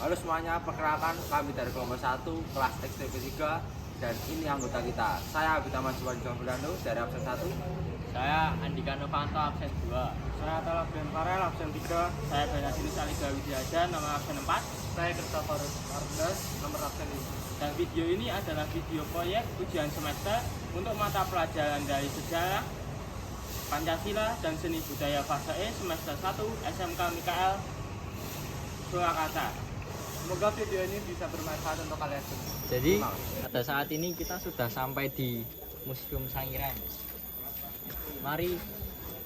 Halo semuanya, perkenalkan kami dari kelompok 1 kelas XTP3 dan ini anggota kita. Saya Abita Mansuwan Fernando dari absen 1. Saya Andika Novanto absen 2. Saya Talaben Farel absen 3. Saya Benasilis Aliga Widiaja nomor absen 4. Saya Christopher Ardas nomor absen 5. Dan video ini adalah video proyek ujian semester untuk mata pelajaran dari sejarah, Pancasila dan seni budaya fase E semester 1 SMK Mikael Surakarta. Semoga video ini bisa bermanfaat untuk kalian semua. Jadi pada saat ini kita sudah sampai di Museum Sangiran. Mari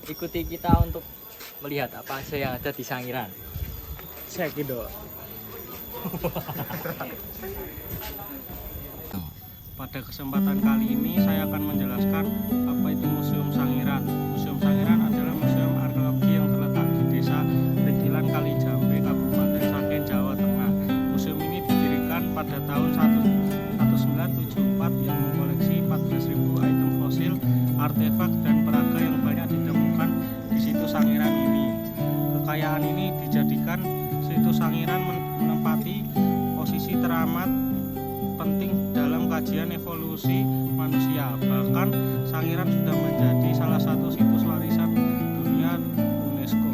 ikuti kita untuk melihat apa aja yang ada di Sangiran. Cek gitu. Pada kesempatan kali ini saya akan menjelaskan apa itu Museum Sangiran. Museum Sangiran adalah museum arkeologi yang terletak di Desa Regilan Kalijambe, Kabupaten Sragen, Jawa Tengah. Museum ini didirikan pada tahun 1974 yang mengkoleksi 14.000 item fosil, artefak dan peraga yang banyak ditemukan di situs Sangiran ini. Kekayaan ini dijadikan situs Sangiran menempati posisi teramat penting dalam kajian evolusi manusia. Bahkan Sangiran sudah menjadi salah satu situs warisan dunia UNESCO.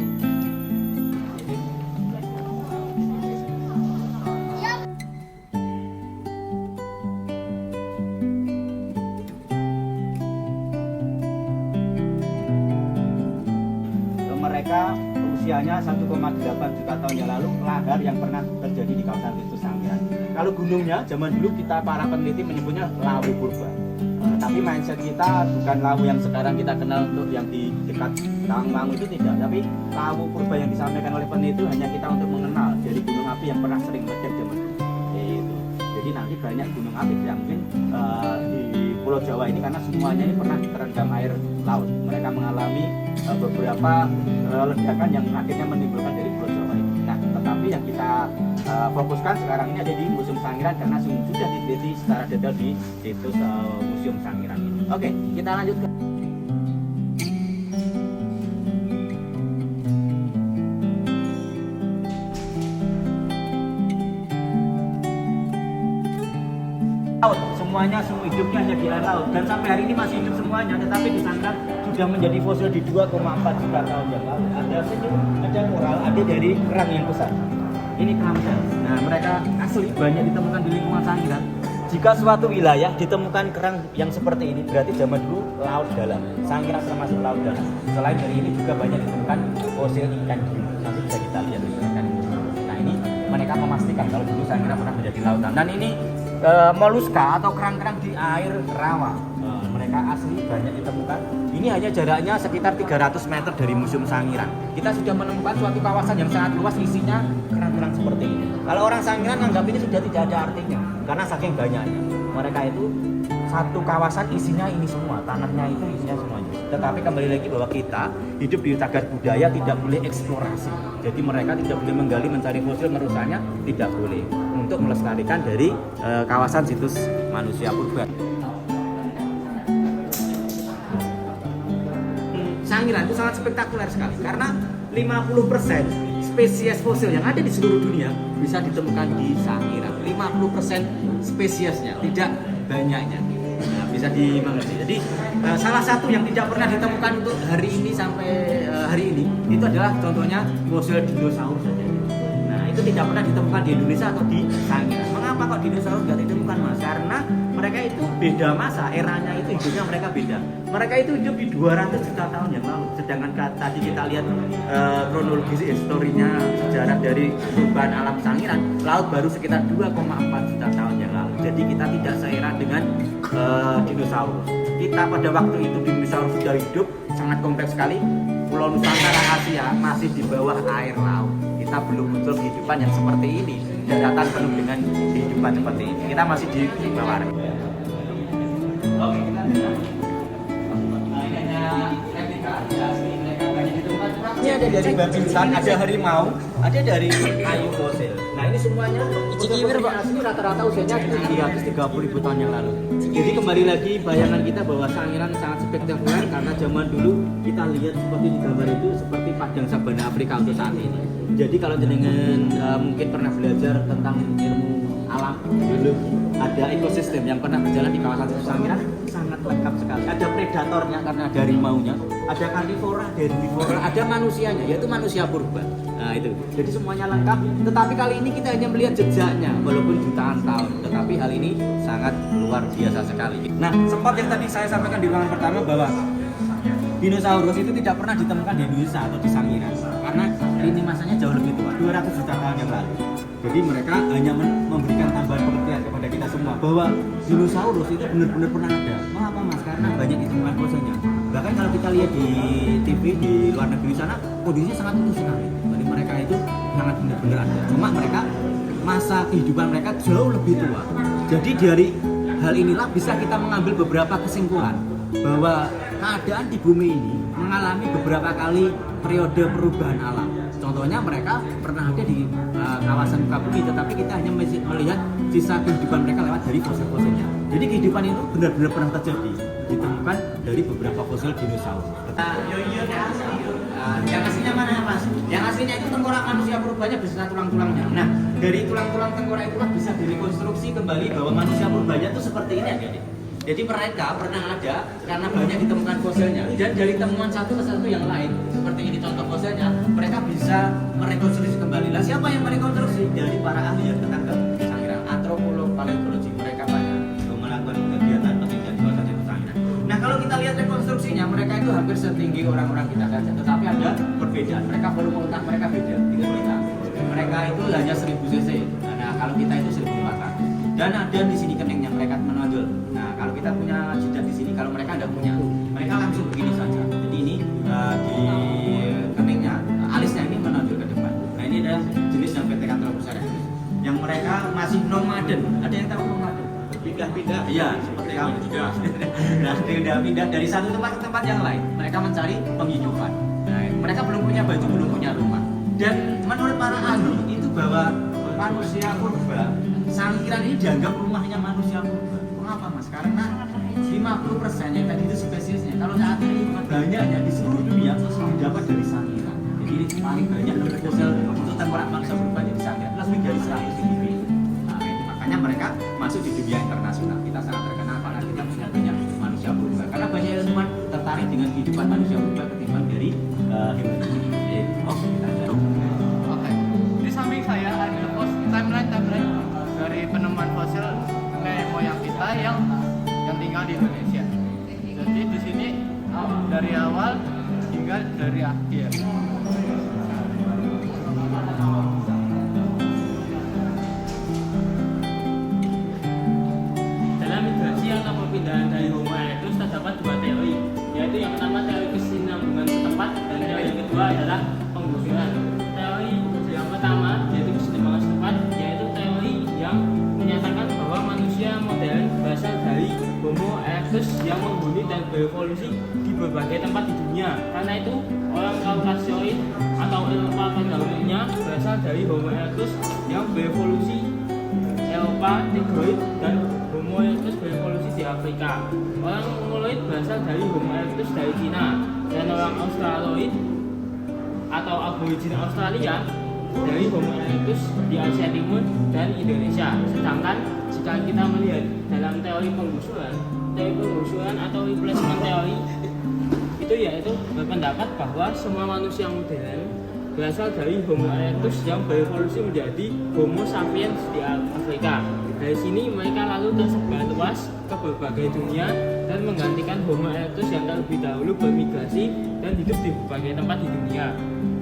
Mereka usianya 1,8 juta tahun yang lalu, lahar yang pernah terjadi di kawasan situs Sangiran. Kalau gunungnya zaman dulu kita para peneliti menyebutnya lawu purba. Tapi mindset kita bukan lawu yang sekarang kita kenal untuk yang di dekat Tawangmangu itu tidak, tapi lawu purba yang disampaikan oleh peneliti itu hanya kita untuk mengenal dari gunung api yang pernah sering meledak zaman dulu. Gitu. Jadi nanti banyak gunung api yang mungkin di Pulau Jawa ini karena semuanya ini pernah terendam air laut. Mereka mengalami beberapa ledakan yang akhirnya menimbulkan dari Pulau Jawa ini. Nah, tetapi yang kita fokuskan sekarang ini ada di Museum Sangiran karena sudah diteliti secara detail di situs Museum Sangiran ini. Oke, kita lanjut ke laut. Semuanya semua hidupnya hanya di air laut dan sampai hari ini masih hidup semuanya, tetapi di Sangiran sudah menjadi fosil di 2,4 juta tahun yang lalu. Ada senyum, ada koral, ada dari kerang yang besar. Ini kerangka. Nah, mereka asli banyak ditemukan di lingkungan Sangiran. Jika suatu wilayah ditemukan kerang yang seperti ini, berarti zaman dulu laut dalam. Sangiran termasuk laut dalam. Selain dari ini juga banyak ditemukan fosil ikan hiu. Nanti bisa kita lihat ikan hiu. Nah, ini mereka memastikan kalau dulu Sangiran pernah menjadi lautan. Dan ini moluska atau kerang-kerang di air rawa. Mereka asli banyak ditemukan. Ini hanya jaraknya sekitar 300 meter dari Museum Sangiran. Kita sudah menemukan suatu kawasan yang sangat luas isinya kerang-kerang seperti ini. Kalau orang Sangiran anggap ini sudah tidak ada artinya karena saking banyaknya. Mereka itu satu kawasan isinya ini semua, tanahnya itu isinya semuanya. Tetapi kembali lagi bahwa kita hidup di cagar budaya tidak boleh eksplorasi. Jadi mereka tidak boleh menggali, mencari fosil, merusaknya tidak boleh. Untuk melestarikan dari kawasan situs manusia purba. Sangiran itu sangat spektakuler sekali karena 50% spesies fosil yang ada di seluruh dunia bisa ditemukan di Sangiran. 50% spesiesnya, tidak banyaknya. Nah, bisa dimengerti. Jadi salah satu yang tidak pernah ditemukan untuk hari ini sampai hari ini itu adalah contohnya fosil dinosaurus saja. Nah, itu tidak pernah ditemukan di Indonesia atau di Sangiran. Mengapa kok dinosaurus tidak ditemukan, Mas? Karena mereka itu beda masa, eranya itu hidupnya mereka beda. Mereka itu hidup di 200 juta tahun yang lalu. Sedangkan tadi kita lihat kronologis historinya sejarah dari perubahan alam Sangiran, laut baru sekitar 2,4 juta tahun yang lalu. Jadi kita tidak seera dengan dinosaurus. Kita pada waktu itu dinosaurus sudah hidup, sangat kompleks sekali. Pulau Nusantara Asia masih di bawah air laut. Kita belum muncul kehidupan yang seperti ini, daratan penuh dengan kehidupan seperti ini. Kita masih di bawah. Oke, kita lihat. Ini ada dari babi hutan, ada harimau, ada dari kayu fosil. Nah, ini semuanya ini rata-rata usianya 330.000 tahun yang lalu. Jadi kembali lagi bayangan kita bahwa Sangiran sangat spektakuler karena zaman dulu kita lihat seperti di gambar itu seperti padang sabana Afrika untuk saat ini. Jadi kalau jenengan mungkin pernah belajar tentang ilmu alam dulu, ada ekosistem yang pernah berjalan di kawasan Sangiran sangat lengkap sekali. Ada predatornya karena ada harimaunya, ada karnivora, ada herbivora, ada manusianya yaitu manusia purba. Nah itu, jadi semuanya lengkap. Tetapi kali ini kita hanya melihat jejaknya, walaupun jutaan tahun. Tetapi hal ini sangat luar biasa sekali. Nah, sempat yang tadi saya sampaikan di ruangan pertama bahwa dinosaurus itu tidak pernah ditemukan di Indonesia atau di Sangiran karena ini masanya jauh lebih tua, 200 juta tahun yang lalu. Jadi mereka hanya memberikan tambahan pengertian kepada kita semua bahwa dinosaurus itu benar-benar pernah ada. Mengapa Mas? Karena banyak ditemukan fosilnya. Bahkan kalau kita lihat di TV di luar negeri sana, kondisinya sangat utuh sekali. Jadi mereka itu sangat benar-benar ada. Cuma mereka masa kehidupan mereka jauh lebih tua. Jadi dari hal inilah bisa kita mengambil beberapa kesimpulan bahwa keadaan di bumi ini mengalami beberapa kali periode perubahan alam. Contohnya mereka pernah ada di kawasan muka bumi, tetapi kita hanya melihat sisa kehidupan mereka lewat dari fosil-fosilnya. Jadi kehidupan itu benar-benar pernah terjadi, ditemukan dari beberapa fosil dinosaurus. Yang aslinya mana Mas? Yang aslinya itu tengkorak manusia purbanya beserta tulang-tulangnya. Nah, dari tulang-tulang tengkorak itulah bisa direkonstruksi kembali bahwa manusia purbanya itu seperti ini adik-adik. Jadi mereka pernah ada karena banyak ditemukan fosilnya, dan dari temuan satu ke satu yang lain seperti ini contoh fosilnya, mereka bisa merekonstruksi kembali. Lah siapa yang merekonstruksi? Dari para ahli yang tentang Sangiran, antropolog, paleontologi, mereka banyak melakukan kegiatan penelitian di kawasan itu Sangiran. Nah kalau kita lihat rekonstruksinya, mereka itu hampir setinggi orang-orang kita saja, tetapi ada perbedaan. Mereka volume otak mereka beda dengan kita. Mereka itu hanya 1000 cc. Nah kalau kita itu 1400. Dan ada di sini keningnya mereka menonjol. Nah, kalau kita punya jejak di sini, kalau mereka tidak punya, mereka langsung begini saja. Jadi ini di keningnya, alisnya ini menonjol ke depan. Nah, ini adalah jenis yang Pithecanthropus erectus. Yang mereka masih nomaden. Ada yang tahu nomaden? Pindah-pindah. Iya, seperti kamu juga. Nah, pindah-pindah dari satu tempat ke tempat yang lain. Mereka mencari penghidupan. Nah, mereka belum punya baju, belum punya rumah. Dan menurut para ahli itu bahwa manusia purba Sangiran ini dianggap rumahnya manusia purba. Mengapa Mas? Karena 50% yang tadi itu spesiesnya. Kalau saat ini banyaknya di seluruh dunia didapat dari Sangiran. Jadi ini paling banyak fosil untuk tengkorak manusia purba di Sangiran. Lebih dari 100 individu. Nah, makanya mereka masuk di dunia internasional. Kita sangat terkenal karena kita punya banyak manusia purba. Karena banyak ilmuwan tertarik dengan kehidupan manusia purba ketimbang dari hewan ini. Kita lihat. Oke. Di samping saya ada timeline dari penemuan fosil nenek moyang kita yang tinggal di Indonesia. Jadi di sini dari awal hingga dari akhir. Dalam migrasi atau perpindahan dari Homo erectus terdapat dua teori, yaitu yang pertama teori kesinambungan setempat dan teori yang kedua adalah penggusuran. Teori yang pertama yaitu kesinambungan setempat, yaitu teori yang menyatakan bahwa manusia modern berasal dari Homo erectus yang menghuni dan berevolusi di berbagai tempat di dunia. Karena itu orang Kaukasioid atau Eropa pada umumnya berasal dari Homo erectus yang berevolusi Eropa, Negroid, dan Homo erectus berevolusi di Afrika. Orang Mongoloid berasal dari Homo erectus dari Cina, dan orang Australoid atau aborigin Australia dari Homo erectus di Asia Timur dan Indonesia. Sedangkan jika kita melihat dalam teori penggusuran atau replacement teori itu yaitu berpendapat bahwa semua manusia modern berasal dari Homo erectus yang berevolusi menjadi Homo sapiens di Afrika. Dari sini mereka lalu tersebar luas ke berbagai dunia dan menggantikan Homo erectus yang terlebih dahulu bermigrasi dan hidup di berbagai tempat di dunia.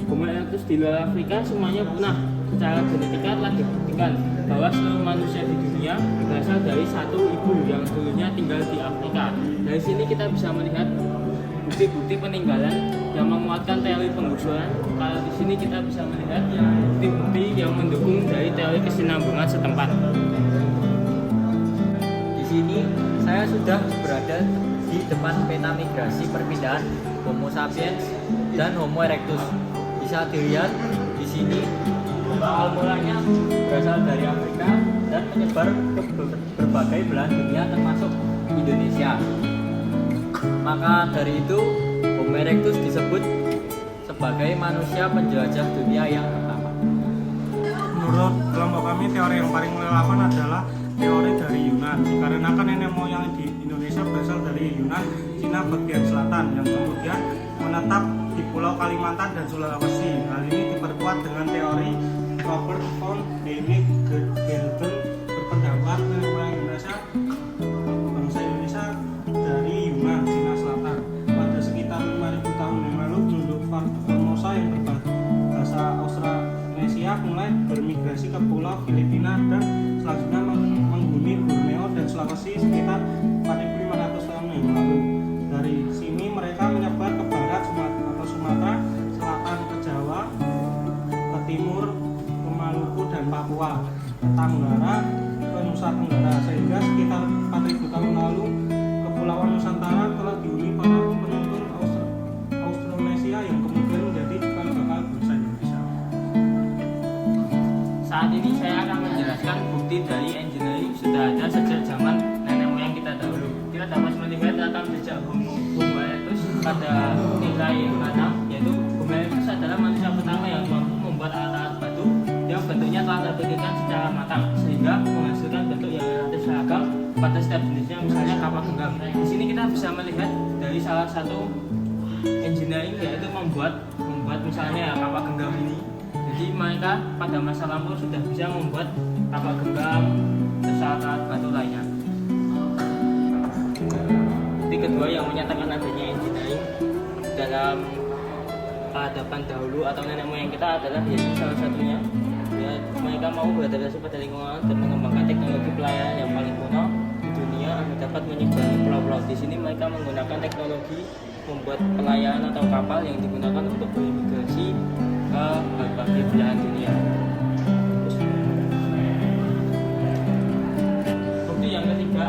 Homo erectus di luar Afrika semuanya punah. Secara genetika telah dibuktikan bahwa seluruh manusia di dunia berasal dari satu ibu yang dulunya tinggal di Afrika. Dari sini kita bisa melihat bukti-bukti peninggalan yang menguatkan teori penggusuran. Kalau di sini kita bisa melihat bukti-bukti yang mendukung dari teori kesinambungan setempat. Di sini saya sudah berada di depan peta migrasi perpindahan Homo sapiens dan Homo erectus. Bisa dilihat di sini awal mulanya berasal dari Afrika dan menyebar ke berbagai belahan dunia termasuk Indonesia. Maka dari itu Homo erectus disebut sebagai manusia penjelajah dunia yang pertama. Menurut kelompok kami, teori yang paling relevan adalah teori dari Yunan. Dikarenakan nenek moyang di Indonesia berasal dari Yunan, Cina bagian selatan, yang kemudian menetap di Pulau Kalimantan dan Sulawesi. Hal ini diperkuat dengan teori Robert von Däniken berpendapat nenek moyang Indonesia bangsa Indonesia dari Yunan, Cina Selatan. Pada sekitar 5.000 tahun yang lalu, penduduk Formosa yang berbahasa Austronesia mulai bermigrasi ke Pulau Filipina dan selanjutnya menghuni Borneo dan Sulawesi sekitar 4.500 tahun yang lalu. Dari sini mereka menyebar ke barat atau Sumatera Selatan, ke Jawa, ke timur, ke Maluku dan Papua, ke Tenggara, ke Nusa Tenggara, sehingga sekitar 4.000 tahun lalu Kepulauan Nusantara telah dihuni para penutur Austronesia yang kemudian menjadi cikal bakal bangsa Indonesia. Saat ini saya akan menjelaskan bukti dari engineering sudah ada sejak zaman nenek moyang kita dahulu. Kita dapat melihat rekam jejak Homo erectus pada nilai 6, yaitu Homo erectus adalah manusia pertama yang mampu membuat alat-alat batu yang bentuknya telah terpikirkan secara matang sehingga menghasilkan bentuk yang relatif seragam pada setiap jenisnya, misalnya kapal genggam. Di sini kita bisa melihat dari salah satu engineering, yaitu membuat misalnya kapal genggam ini. Jadi mereka pada masa lampau sudah bisa membuat kapal genggam dan alat batu lainnya. Bukti kedua yang menyatakan adanya engineering dalam peradaban dahulu atau nenek moyang kita adalah yaitu salah satunya ya, mereka mau beradaptasi pada lingkungan dan mengembangkan teknologi pelayanan yang paling kuno di dunia agar dapat menyeberangi pulau-pulau. Di sini mereka menggunakan teknologi membuat pelayanan atau kapal yang digunakan untuk berimigrasi ke berbagai belahan dunia. Bukti yang ketiga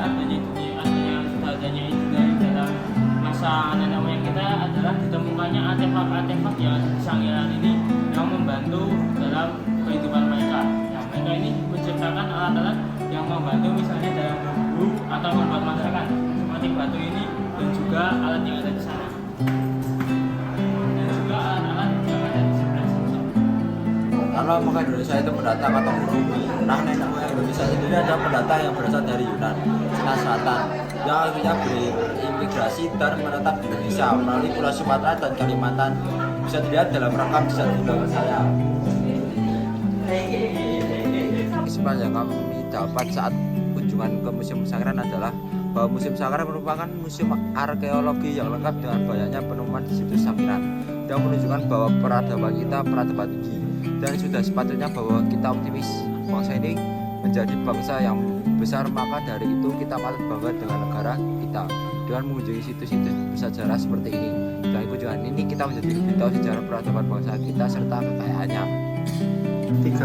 adanya engineering dalam masa nenek moyang kita adalah ditemukannya artefak-artefak yang ada di Sangiran ini yang membantu dalam kehidupan mereka. Yang mereka ini menciptakan alat-alat yang membantu misalnya dalam berburu atau membuat masakan seperti batu ini dan juga alat yang ada di sana. Dan juga alat-alat yang ada di sebelah sini. Kalau maka Indonesia itu pendatang atau pribumi, nah nenek moyang Indonesia sendiri adalah pendatang yang berasal dari Yunan, Cina Selatan, yang akhirnya berimigrasi dan menetap di Indonesia melalui Pulau Sumatera dan Kalimantan. Bisa dilihat dalam rekam jejak di belakang saya. Kesimpulan yang kami dapat saat kunjungan ke Museum Sangiran adalah bahwa Museum Sangiran merupakan museum arkeologi yang lengkap dengan banyaknya penemuan di situs Sangiran yang menunjukkan bahwa peradaban kita peradaban tinggi, dan sudah sepatutnya bahwa kita optimis bangsa ini menjadi bangsa yang besar. Maka dari itu kita patut bangga dengan negara kita dengan mengunjungi situs-situs bersejarah seperti ini. Dengan kunjungan ini kita menjadi lebih tahu sejarah peradaban bangsa kita serta kekayaannya. 3.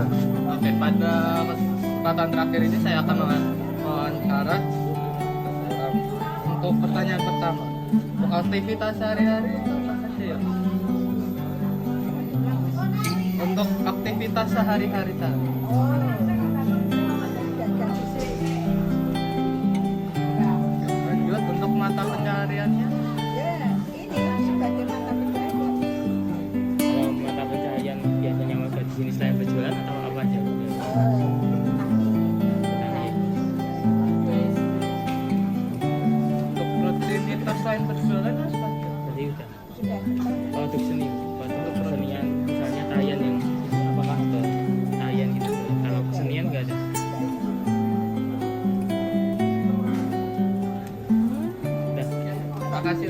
Oke, pada kesempatan terakhir ini saya akan mewawancara untuk pertanyaan pertama. Untuk aktivitas sehari-hari apa saja ya? Untuk aktivitas sehari-hari tadi. Lanjut untuk mata pencahariannya. Kalau mata pencaharian biasanya warga di sini selain berjualan atau apa aja? Untuk rutinitas selain berjualan apa saja? Tadi udah. Kalau untuk seni, untuk kesenian misalnya tarian yang apakah ada tarian gitu? Kalau kesenian nggak ada. Udah. Terima kasih.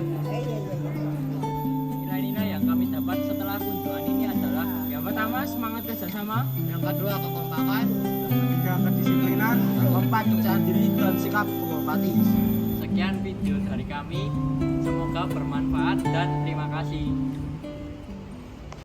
Nilai-nilai yang kami dapat setelah kunjungan ini adalah Yang pertama semangat kerjasama, yang kedua kekompakan, Yang ketiga, kedisiplinan. yang keempat percaya diri dan sikap menghormati. Sekian video dari kami, semoga bermanfaat dan terima kasih.